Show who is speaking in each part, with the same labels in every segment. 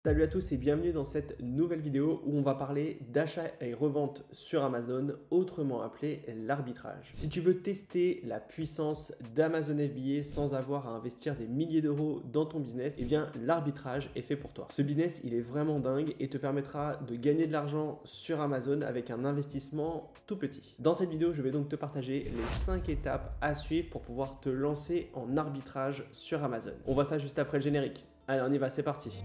Speaker 1: Salut à tous et bienvenue dans cette nouvelle vidéo où on va parler d'achat et revente sur Amazon, autrement appelé l'arbitrage. Si tu veux tester la puissance d'Amazon FBA sans avoir à investir des milliers d'euros dans ton business, eh bien l'arbitrage est fait pour toi. Ce business, il est vraiment dingue et te permettra de gagner de l'argent sur Amazon avec un investissement tout petit. Dans cette vidéo, je vais donc te partager les 5 étapes à suivre pour pouvoir te lancer en arbitrage sur Amazon. On voit ça juste après le générique. Allez, on y va, c'est parti.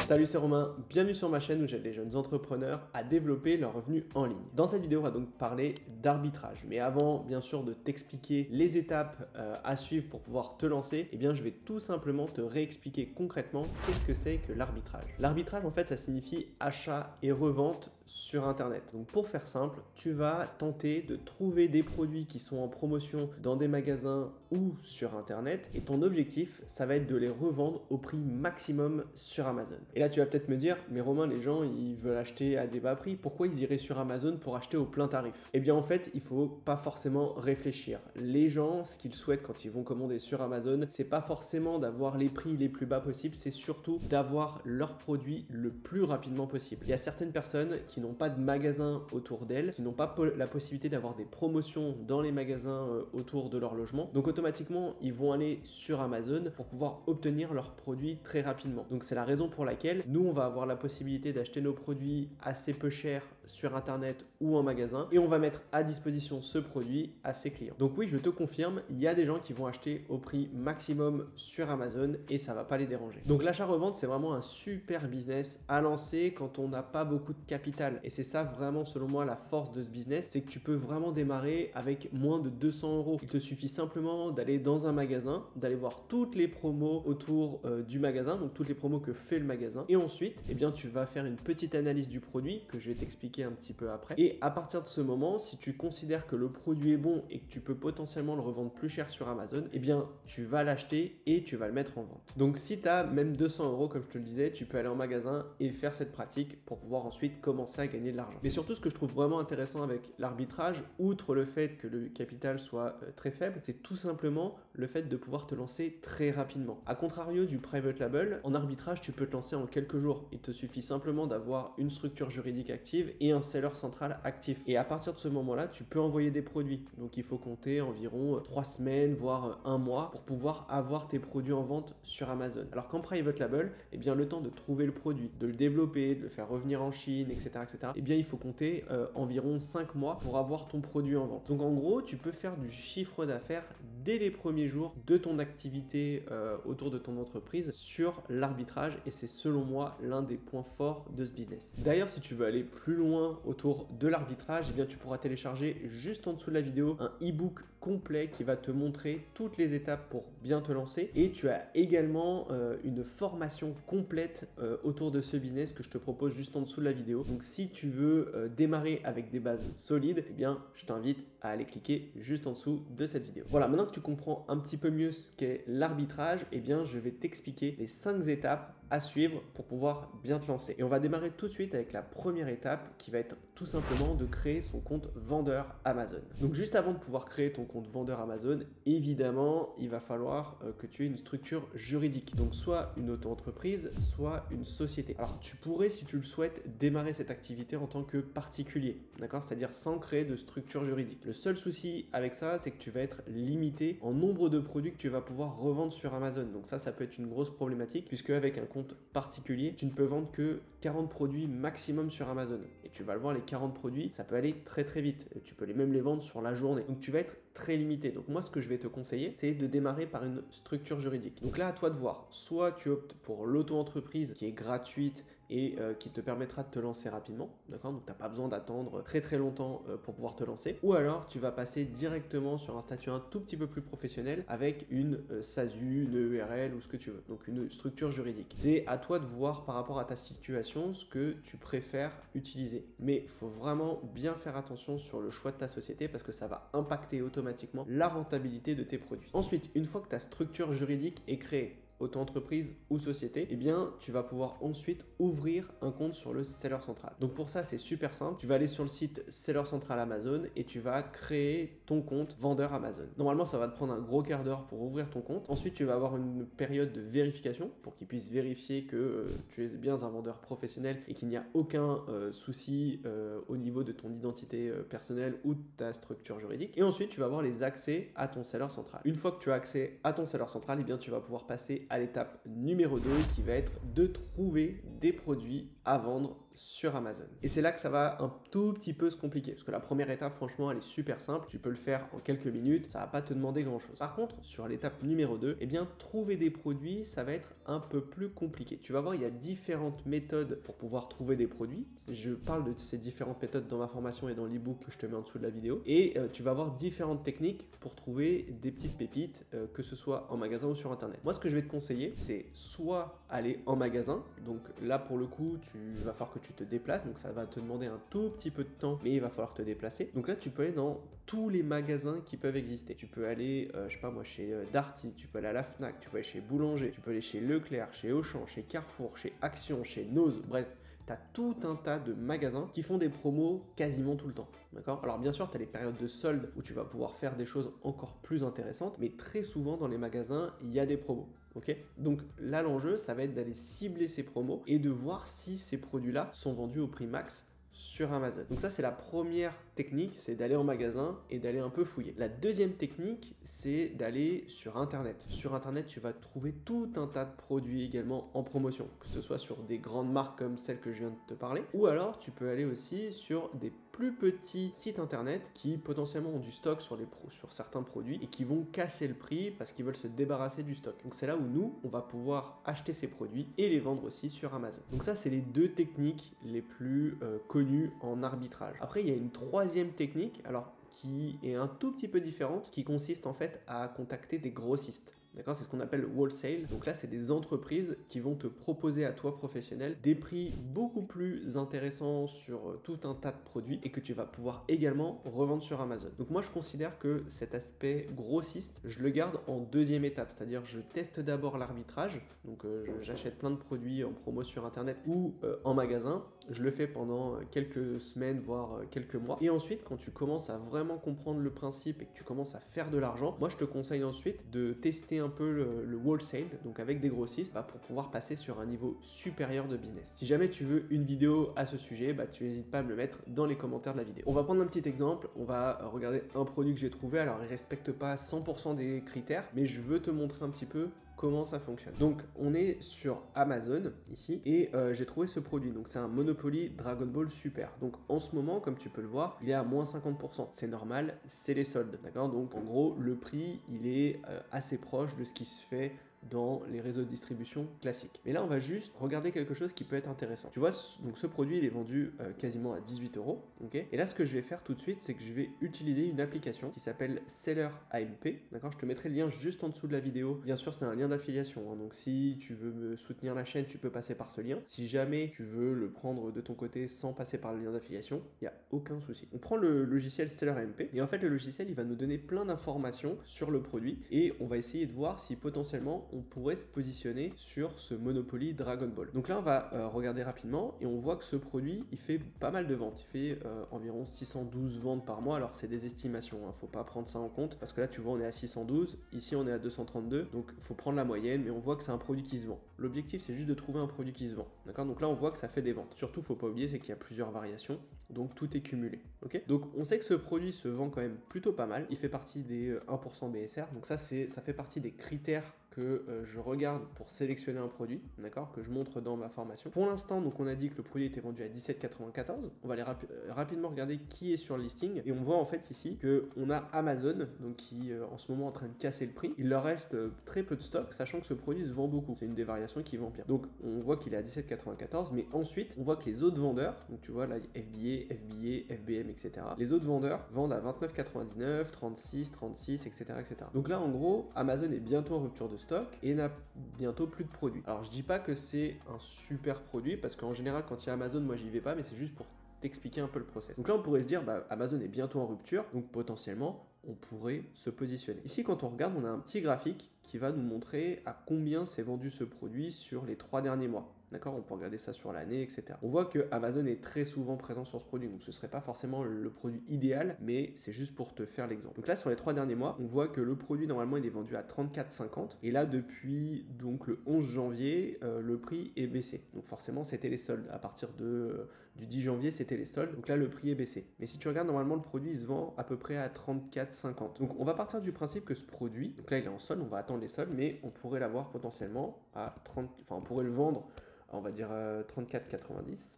Speaker 1: Salut, c'est Romain, bienvenue sur ma chaîne où j'aide les jeunes entrepreneurs à développer leurs revenus en ligne. Dans cette vidéo, on va donc parler d'arbitrage. Mais avant, bien sûr, de t'expliquer les étapes à suivre pour pouvoir te lancer, eh bien, je vais tout simplement te réexpliquer concrètement qu'est-ce que c'est que l'arbitrage. L'arbitrage, en fait, ça signifie achat et revente sur Internet. Donc, pour faire simple, tu vas tenter de trouver des produits qui sont en promotion dans des magasins ou sur Internet. Et ton objectif, ça va être de les revendre au prix maximum sur Amazon. Et là, tu vas peut-être me dire, mais Romain, les gens, ils veulent acheter à des bas prix. Pourquoi ils iraient sur Amazon pour acheter au plein tarif? Eh bien, en fait, il faut pas forcément réfléchir. Les gens, ce qu'ils souhaitent quand ils vont commander sur Amazon, c'est pas forcément d'avoir les prix les plus bas possibles, c'est surtout d'avoir leurs produits le plus rapidement possible. Il y a certaines personnes qui n'ont pas de magasin autour d'elles, qui n'ont pas la possibilité d'avoir des promotions dans les magasins autour de leur logement. Donc, automatiquement, ils vont aller sur Amazon pour pouvoir obtenir leurs produits très rapidement. Donc, c'est la raison pour laquelle nous, on va avoir la possibilité d'acheter nos produits assez peu chers sur Internet ou en magasin et on va mettre à disposition ce produit à ses clients. Donc oui, je te confirme, il y a des gens qui vont acheter au prix maximum sur Amazon et ça va pas les déranger. Donc l'achat-revente, c'est vraiment un super business à lancer quand on n'a pas beaucoup de capital. Et c'est ça vraiment, selon moi, la force de ce business, c'est que tu peux vraiment démarrer avec moins de 200 euros. Il te suffit simplement d'aller dans un magasin, d'aller voir toutes les promos autour du magasin, donc toutes les promos que fait le magasin. Et ensuite, eh bien, tu vas faire une petite analyse du produit que je vais t'expliquer un petit peu après. Et à partir de ce moment, si tu considères que le produit est bon et que tu peux potentiellement le revendre plus cher sur Amazon, eh bien, tu vas l'acheter et tu vas le mettre en vente. Donc, si tu as même 200 euros, comme je te le disais, tu peux aller en magasin et faire cette pratique pour pouvoir ensuite commencer à gagner de l'argent. Mais surtout, ce que je trouve vraiment intéressant avec l'arbitrage, outre le fait que le capital soit très faible, c'est tout simplement le fait de pouvoir te lancer très rapidement. A contrario du private label, en arbitrage, tu peux te lancer en quelques jours. Il te suffit simplement d'avoir une structure juridique active et un seller central actif. Et à partir de ce moment-là, tu peux envoyer des produits. Donc il faut compter environ 3 semaines, voire un mois pour pouvoir avoir tes produits en vente sur Amazon. Alors qu'en private label, eh bien, le temps de trouver le produit, de le développer, de le faire revenir en Chine, etc., eh bien, il faut compter environ 5 mois pour avoir ton produit en vente. Donc en gros, tu peux faire du chiffre d'affaires dès les premiers jours de ton activité autour de ton entreprise sur l'arbitrage et c'est selon moi l'un des points forts de ce business. D'ailleurs, si tu veux aller plus loin autour de l'arbitrage, eh bien tu pourras télécharger juste en dessous de la vidéo un e-book complet qui va te montrer toutes les étapes pour bien te lancer et tu as également une formation complète autour de ce business que je te propose juste en dessous de la vidéo. Donc si tu veux démarrer avec des bases solides, eh bien je t'invite à aller cliquer juste en dessous de cette vidéo. Voilà, maintenant que tu comprends un petit peu mieux ce qu'est l'arbitrage, eh bien je vais t'expliquer les 5 étapes à suivre pour pouvoir bien te lancer. Et on va démarrer tout de suite avec la première étape qui va être tout simplement de créer son compte vendeur Amazon. Donc juste avant de pouvoir créer ton compte vendeur Amazon, évidemment, il va falloir que tu aies une structure juridique. Donc soit une auto-entreprise, soit une société. Alors tu pourrais, si tu le souhaites, démarrer cette activité en tant que particulier, d'accord? C'est-à-dire sans créer de structure juridique. Le seul souci avec ça, c'est que tu vas être limité en nombre de produits que tu vas pouvoir revendre sur Amazon. Donc ça peut être une grosse problématique puisque avec un compte particulier, tu ne peux vendre que 40 produits maximum sur Amazon. Et tu vas le voir, les 40 produits, ça peut aller très très vite. Et tu peux même les vendre sur la journée. Donc tu vas être très limité. Donc moi, ce que je vais te conseiller, c'est de démarrer par une structure juridique. Donc là, à toi de voir. Soit tu optes pour l'auto-entreprise qui est gratuite et qui te permettra de te lancer rapidement, d'accord? Donc tu n'as pas besoin d'attendre très très longtemps pour pouvoir te lancer. Ou alors tu vas passer directement sur un statut un tout petit peu plus professionnel avec une SASU, une EURL ou ce que tu veux. Donc une structure juridique. C'est à toi de voir par rapport à ta situation ce que tu préfères utiliser. Mais il faut vraiment bien faire attention sur le choix de ta société parce que ça va impacter automatiquement la rentabilité de tes produits. Ensuite, une fois que ta structure juridique est créée, auto-entreprise ou société, eh bien tu vas pouvoir ensuite ouvrir un compte sur le Seller Central. Donc pour ça c'est super simple, tu vas aller sur le site Seller Central Amazon et tu vas créer ton compte vendeur Amazon. Normalement ça va te prendre un gros quart d'heure pour ouvrir ton compte. Ensuite tu vas avoir une période de vérification pour qu'ils puissent vérifier que tu es bien un vendeur professionnel et qu'il n'y a aucun souci au niveau de ton identité personnelle ou de ta structure juridique. Et ensuite tu vas avoir les accès à ton Seller Central. Une fois que tu as accès à ton Seller Central, eh bien tu vas pouvoir passer à l'étape numéro 2 qui va être de trouver des produits à vendre sur Amazon. Et c'est là que ça va un tout petit peu se compliquer parce que la première étape, franchement, elle est super simple. Tu peux le faire en quelques minutes, ça va pas te demander grand chose. Par contre, sur l'étape numéro 2, eh bien, trouver des produits, ça va être un peu plus compliqué. Tu vas voir, il y a différentes méthodes pour pouvoir trouver des produits. Je parle de ces différentes méthodes dans ma formation et dans l'ebook que je te mets en dessous de la vidéo. Et tu vas avoir différentes techniques pour trouver des petites pépites, que ce soit en magasin ou sur Internet. Moi, ce que je vais te conseiller, c'est soit aller en magasin. Donc là, pour le coup, tu vas falloir que tu te déplaces. Donc ça va te demander un tout petit peu de temps, mais il va falloir te déplacer. Donc là, tu peux aller dans tous les magasins qui peuvent exister. Tu peux aller, je sais pas moi, chez Darty, tu peux aller à la Fnac, tu peux aller chez Boulanger, tu peux aller chez Leclerc, chez Auchan, chez Carrefour, chez Action, chez Noz, bref. Tu as tout un tas de magasins qui font des promos quasiment tout le temps, d'accord? Alors bien sûr, tu as les périodes de soldes où tu vas pouvoir faire des choses encore plus intéressantes, mais très souvent dans les magasins, il y a des promos, ok? Donc là, l'enjeu, ça va être d'aller cibler ces promos et de voir si ces produits-là sont vendus au prix max sur Amazon. Donc ça, c'est la première technique, c'est d'aller en magasin et d'aller un peu fouiller. La deuxième technique, c'est d'aller sur Internet. Sur Internet, tu vas trouver tout un tas de produits également en promotion, que ce soit sur des grandes marques comme celles que je viens de te parler, ou alors tu peux aller aussi sur des plus petits sites Internet qui potentiellement ont du stock sur certains produits et qui vont casser le prix parce qu'ils veulent se débarrasser du stock. Donc c'est là où nous, on va pouvoir acheter ces produits et les vendre aussi sur Amazon. Donc ça, c'est les deux techniques les plus connues en arbitrage. Après, il y a une troisième technique, alors qui est un tout petit peu différente, qui consiste en fait à contacter des grossistes. D'accord, c'est ce qu'on appelle wholesale. Donc là, c'est des entreprises qui vont te proposer à toi, professionnel, des prix beaucoup plus intéressants sur tout un tas de produits et que tu vas pouvoir également revendre sur Amazon. Donc moi, je considère que cet aspect grossiste, je le garde en deuxième étape, c'est-à-dire je teste d'abord l'arbitrage. Donc j'achète plein de produits en promo sur Internet ou en magasin. Je le fais pendant quelques semaines, voire quelques mois. Et ensuite, quand tu commences à vraiment comprendre le principe et que tu commences à faire de l'argent, moi, je te conseille ensuite de tester un peu le wholesale, donc avec des grossistes, pour pouvoir passer sur un niveau supérieur de business. Si jamais tu veux une vidéo à ce sujet, tu n'hésites pas à me le mettre dans les commentaires de la vidéo. On va prendre un petit exemple, on va regarder un produit que j'ai trouvé. Alors, il ne respecte pas 100% des critères, mais je veux te montrer un petit peu comment ça fonctionne. Donc on est sur Amazon ici et j'ai trouvé ce produit. Donc c'est un Monopoly Dragon Ball Super. Donc en ce moment, comme tu peux le voir, il est à moins 50%. C'est normal, c'est les soldes, d'accord? Donc en gros, le prix, il est assez proche de ce qui se fait dans les réseaux de distribution classiques. Mais là, on va juste regarder quelque chose qui peut être intéressant. Tu vois, donc ce produit, il est vendu quasiment à 18 €. Okay, et là, ce que je vais faire tout de suite, c'est que je vais utiliser une application qui s'appelle Seller AMP. D'accord, je te mettrai le lien juste en dessous de la vidéo. Bien sûr, c'est un lien d'affiliation. Hein, donc, si tu veux me soutenir la chaîne, tu peux passer par ce lien. Si jamais tu veux le prendre de ton côté sans passer par le lien d'affiliation, il n'y a aucun souci. On prend le logiciel Seller AMP et en fait, le logiciel, il va nous donner plein d'informations sur le produit et on va essayer de voir si potentiellement on pourrait se positionner sur ce Monopoly Dragon Ball. Donc là, on va regarder rapidement et on voit que ce produit, il fait pas mal de ventes. Il fait environ 612 ventes par mois. Alors, c'est des estimations, hein. Faut pas prendre ça en compte parce que là, tu vois, on est à 612. Ici, on est à 232. Donc, il faut prendre la moyenne, mais on voit que c'est un produit qui se vend. L'objectif, c'est juste de trouver un produit qui se vend. D'accord? Donc là, on voit que ça fait des ventes. Surtout, faut pas oublier, c'est qu'il y a plusieurs variations. Donc, tout est cumulé. Ok? Donc, on sait que ce produit se vend quand même plutôt pas mal. Il fait partie des 1% BSR. Donc ça fait partie des critères que je regarde pour sélectionner un produit, d'accord, que je montre dans ma formation. Pour l'instant, donc on a dit que le produit était vendu à 17,94. On va aller rapidement regarder qui est sur le listing et on voit en fait ici que on a Amazon, donc qui en ce moment en train de casser le prix. Il leur reste très peu de stock, sachant que ce produit se vend beaucoup. C'est une des variations qui vend bien. Donc on voit qu'il est à 17,94, mais ensuite on voit que les autres vendeurs, donc tu vois là FBA, FBM, etc. Les autres vendeurs vendent à 29,99, 36, 36, etc., etc. Donc là en gros, Amazon est bientôt en rupture de stock et n'a bientôt plus de produits. Alors je dis pas que c'est un super produit parce qu'en général quand il y a Amazon, moi j'y vais pas, mais c'est juste pour t'expliquer un peu le process. Donc là, on pourrait se dire, bah, Amazon est bientôt en rupture, donc potentiellement, on pourrait se positionner. Ici, quand on regarde, on a un petit graphique qui va nous montrer à combien s'est vendu ce produit sur les 3 derniers mois. D'accord, on peut regarder ça sur l'année, etc. On voit que Amazon est très souvent présent sur ce produit, donc ce ne serait pas forcément le produit idéal, mais c'est juste pour te faire l'exemple. Donc là, sur les 3 derniers mois, on voit que le produit, normalement, il est vendu à 34,50. Et là, depuis donc, le 11 janvier, le prix est baissé. Donc forcément, c'était les soldes. À partir du 10 janvier, c'était les soldes. Donc là, le prix est baissé. Mais si tu regardes, normalement, le produit, il se vend à peu près à 34,50. Donc on va partir du principe que ce produit, donc là, il est en solde, on va attendre les soldes, mais on pourrait l'avoir potentiellement à 30, enfin, on pourrait le vendre, on va dire 34,90,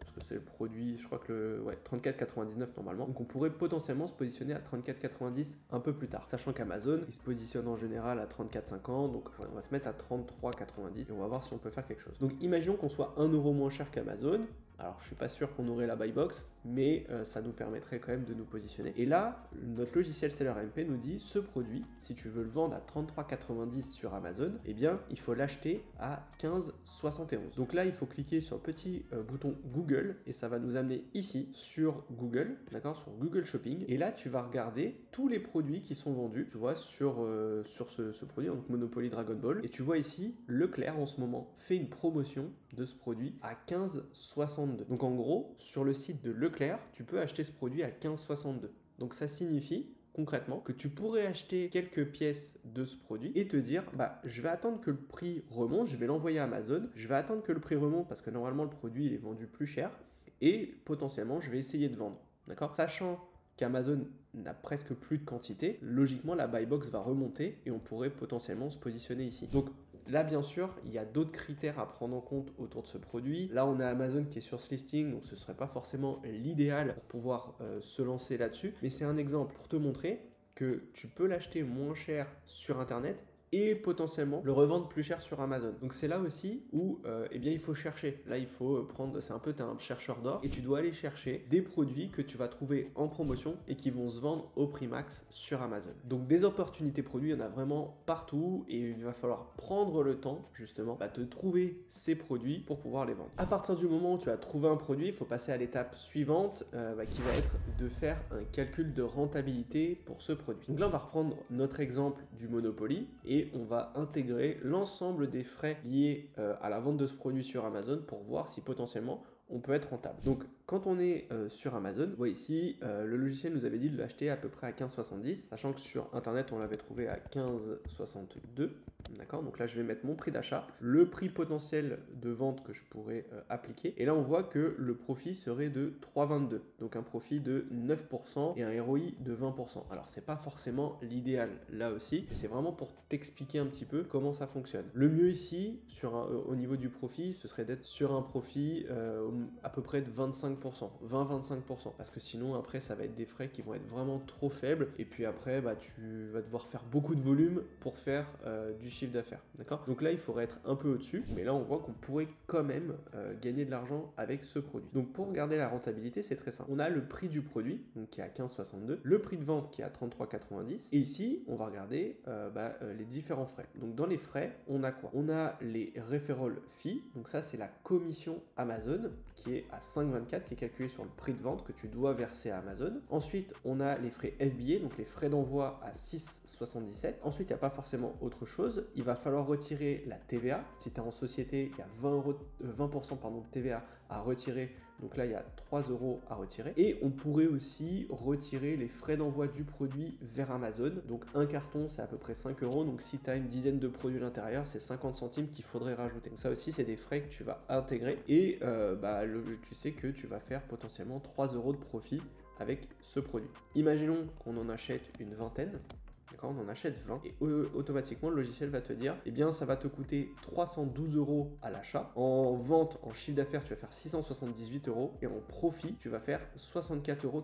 Speaker 1: parce que c'est le produit, je crois que 34,99 normalement. Donc on pourrait potentiellement se positionner à 34,90 un peu plus tard. Sachant qu'Amazon, il se positionne en général à 34,50, donc on va se mettre à 33,90 et on va voir si on peut faire quelque chose. Donc imaginons qu'on soit 1 euro moins cher qu'Amazon. Alors je suis pas sûr qu'on aurait la buy box, mais ça nous permettrait quand même de nous positionner. Et là, notre logiciel Seller MP nous dit, ce produit, si tu veux le vendre à 33,90 sur Amazon, eh bien il faut l'acheter à 15,71. Donc là, il faut cliquer sur le petit bouton Google et ça va nous amener ici sur Google, d'accord, sur Google Shopping. Et là, tu vas regarder tous les produits qui sont vendus, tu vois, sur ce produit, donc Monopoly Dragon Ball. Et tu vois ici, Leclerc en ce moment fait une promotion de ce produit à 15,62. Donc en gros, sur le site de Leclerc, tu peux acheter ce produit à 15,62. Donc ça signifie concrètement que tu pourrais acheter quelques pièces de ce produit et te dire, bah, je vais attendre que le prix remonte, je vais l'envoyer à Amazon, je vais attendre que le prix remonte parce que normalement le produit il est vendu plus cher et potentiellement je vais essayer de vendre. D'accord? Sachant qu'Amazon n'a presque plus de quantité, logiquement la buy box va remonter et on pourrait potentiellement se positionner ici. Donc là, bien sûr, il y a d'autres critères à prendre en compte autour de ce produit. Là, on a Amazon qui est sur ce listing, donc ce ne serait pas forcément l'idéal pour pouvoir se lancer là-dessus. Mais c'est un exemple pour te montrer que tu peux l'acheter moins cher sur Internet et potentiellement le revendre plus cher sur Amazon. Donc c'est là aussi où eh bien, il faut chercher. Là, il faut prendre, c'est un peu, tu es un chercheur d'or et tu dois aller chercher des produits que tu vas trouver en promotion et qui vont se vendre au prix max sur Amazon. Donc des opportunités produits, il y en a vraiment partout et il va falloir prendre le temps justement de trouver ces produits pour pouvoir les vendre. À partir du moment où tu as trouvé un produit, il faut passer à l'étape suivante qui va être de faire un calcul de rentabilité pour ce produit. Donc là, on va reprendre notre exemple du Monopoly et on va intégrer l'ensemble des frais liés à la vente de ce produit sur Amazon pour voir si potentiellement on peut être rentable. Donc quand on est sur Amazon, vous voyez ici, le logiciel nous avait dit de l'acheter à peu près à 15,70, sachant que sur internet on l'avait trouvé à 15,62. D'accord, donc là je vais mettre mon prix d'achat, le prix potentiel de vente que je pourrais appliquer, et là on voit que le profit serait de 3,22, donc un profit de 9% et un ROI de 20%. Alors c'est pas forcément l'idéal là aussi, c'est vraiment pour t'expliquer un petit peu comment ça fonctionne. Le mieux ici, au niveau du profit, ce serait d'être sur un profit à peu près de 25%, 20-25%, parce que sinon après ça va être des frais qui vont être vraiment trop faibles, et puis après tu vas devoir faire beaucoup de volume pour faire du chiffre d'affaires, d'accord? Donc là il faudrait être un peu au-dessus, mais là on voit qu'on pourrait quand même gagner de l'argent avec ce produit. Donc pour regarder la rentabilité, c'est très simple. On a le prix du produit, donc qui est à 15,62, le prix de vente qui est à 33,90, et ici on va regarder les différents frais. Donc dans les frais, on a quoi? On a les referral fees, donc ça c'est la commission Amazon qui est à 5,24, qui est calculée sur le prix de vente que tu dois verser à Amazon. Ensuite on a les frais FBA, donc les frais d'envoi à 6,77. Ensuite il n'y a pas forcément autre chose. Il va falloir retirer la TVA. Si tu es en société, il y a 20% de TVA à retirer. Donc là, il y a 3 euros à retirer. Et on pourrait aussi retirer les frais d'envoi du produit vers Amazon. Donc un carton, c'est à peu près 5 euros. Donc si tu as une dizaine de produits à l'intérieur, c'est 50 centimes qu'il faudrait rajouter. Donc ça aussi, c'est des frais que tu vas intégrer. Et tu sais que tu vas faire potentiellement 3 euros de profit avec ce produit. Imaginons qu'on en achète une vingtaine. D'accord, on en achète 20 et automatiquement le logiciel va te dire, eh bien ça va te coûter 312 euros à l'achat. En vente, en chiffre d'affaires, tu vas faire 678 euros et en profit, tu vas faire 64,40 euros.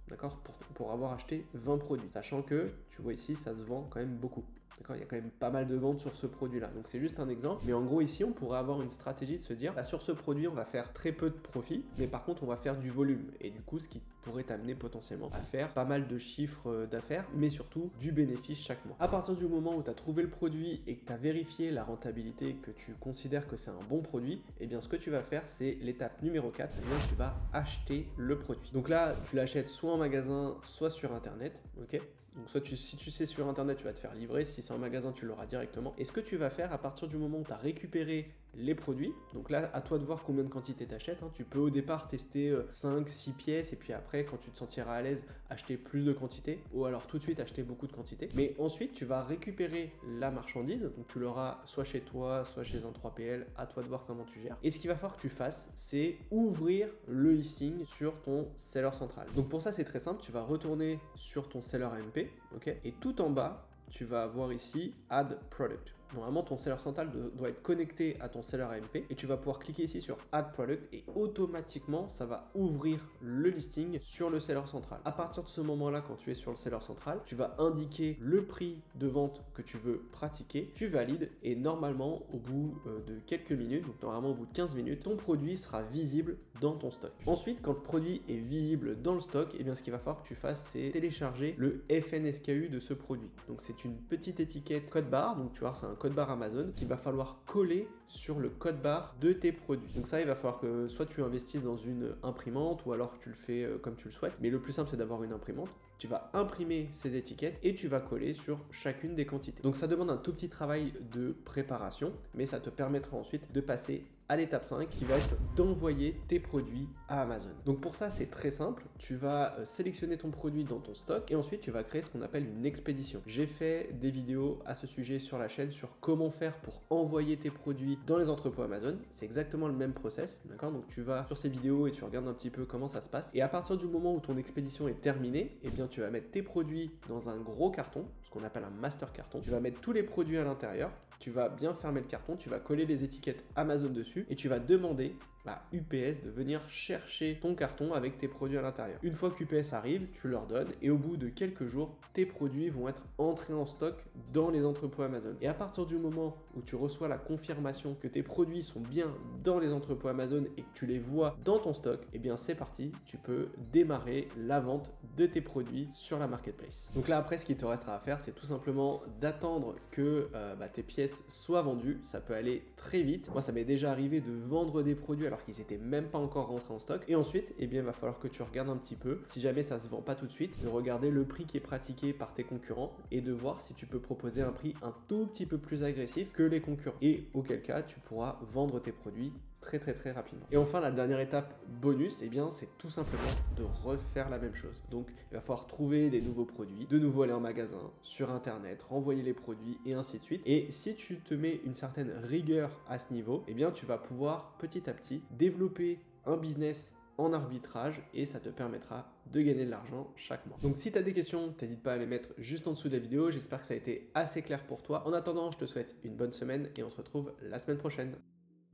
Speaker 1: D'accord, pour avoir acheté 20 produits. Sachant que, tu vois ici, ça se vend quand même beaucoup. D'accord, il y a quand même pas mal de ventes sur ce produit-là. Donc c'est juste un exemple. Mais en gros, ici, on pourrait avoir une stratégie de se dire, bah, sur ce produit, on va faire très peu de profit, mais par contre, on va faire du volume. Et du coup, ce qui pourrait t'amener potentiellement à faire pas mal de chiffres d'affaires, mais surtout du bénéfice chaque mois. À partir du moment où tu as trouvé le produit et que tu as vérifié la rentabilité, que tu considères que c'est un bon produit, eh bien ce que tu vas faire, c'est l'étape numéro 4, eh bien, tu vas acheter le produit. Donc là, tu l'achètes soit en magasin, soit sur internet, ok? Donc soit si tu sais sur internet, tu vas te faire livrer, si c'est en magasin, tu l'auras directement. Et ce que tu vas faire à partir du moment où tu as récupéré les produits, donc là, à toi de voir combien de quantité tu achètes, hein. Tu peux au départ tester 5, 6 pièces, et puis après, quand tu te sentiras à l'aise, acheter plus de quantité, ou alors tout de suite acheter beaucoup de quantité. Mais ensuite, tu vas récupérer la marchandise, donc tu l'auras soit chez toi, soit chez un 3PL, à toi de voir comment tu gères. Et ce qu'il va falloir que tu fasses, c'est ouvrir le listing sur ton seller central. Donc pour ça, c'est très simple, tu vas retourner sur ton seller AMP, ok, et tout en bas, tu vas avoir ici Add Product. Normalement, ton seller central doit être connecté à ton seller AMP et tu vas pouvoir cliquer ici sur Add Product et automatiquement, ça va ouvrir le listing sur le seller central. À partir de ce moment-là, quand tu es sur le seller central, tu vas indiquer le prix de vente que tu veux pratiquer, tu valides et normalement, au bout de quelques minutes, donc normalement au bout de 15 minutes, ton produit sera visible dans ton stock. Ensuite, quand le produit est visible dans le stock, eh bien, ce qu'il va falloir que tu fasses, c'est télécharger le FNSKU de ce produit. Donc, c'est une petite étiquette code barre, donc tu vois, c'est un code barre Amazon qu'il va falloir coller sur le code barre de tes produits. Donc ça, il va falloir que soit tu investisses dans une imprimante ou alors tu le fais comme tu le souhaites. Mais le plus simple, c'est d'avoir une imprimante. Tu vas imprimer ces étiquettes et tu vas coller sur chacune des quantités. Donc ça demande un tout petit travail de préparation, mais ça te permettra ensuite de passer à l'étape 5 qui va être d'envoyer tes produits à Amazon. Donc pour ça, c'est très simple. Tu vas sélectionner ton produit dans ton stock et ensuite tu vas créer ce qu'on appelle une expédition. J'ai fait des vidéos à ce sujet sur la chaîne sur comment faire pour envoyer tes produits dans les entrepôts Amazon. C'est exactement le même process, d'accord? Donc tu vas sur ces vidéos et tu regardes un petit peu comment ça se passe. Et à partir du moment où ton expédition est terminée, eh bien tu vas mettre tes produits dans un gros carton, ce qu'on appelle un master carton. Tu vas mettre tous les produits à l'intérieur. Tu vas bien fermer le carton, tu vas coller les étiquettes Amazon dessus et tu vas demander à UPS de venir chercher ton carton avec tes produits à l'intérieur. Une fois que UPS arrive, tu leur donnes et au bout de quelques jours, tes produits vont être entrés en stock dans les entrepôts Amazon. Et à partir du moment où tu reçois la confirmation que tes produits sont bien dans les entrepôts Amazon et que tu les vois dans ton stock, eh bien c'est parti, tu peux démarrer la vente de tes produits sur la marketplace. Donc là après, ce qu'il te restera à faire, c'est tout simplement d'attendre que tes pièces soient vendues. Ça peut aller très vite. Moi, ça m'est déjà arrivé de vendre des produits alors qu'ils n'étaient même pas encore rentrés en stock. Et ensuite, eh bien, il va falloir que tu regardes un petit peu, si jamais ça se vend pas tout de suite, de regarder le prix qui est pratiqué par tes concurrents et de voir si tu peux proposer un prix un tout petit peu plus agressif que les concurrents. Et auquel cas, tu pourras vendre tes produits très rapidement. Et enfin, la dernière étape bonus, eh bien, c'est tout simplement de refaire la même chose. Donc, il va falloir trouver des nouveaux produits, de nouveau aller en magasin, sur internet, renvoyer les produits et ainsi de suite. Et si tu te mets une certaine rigueur à ce niveau, eh bien, tu vas pouvoir petit à petit développer un business en arbitrage et ça te permettra de gagner de l'argent chaque mois. Donc si tu as des questions, n'hésite pas à les mettre juste en dessous de la vidéo. J'espère que ça a été assez clair pour toi. En attendant, je te souhaite une bonne semaine et on se retrouve la semaine prochaine.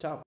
Speaker 1: Ciao!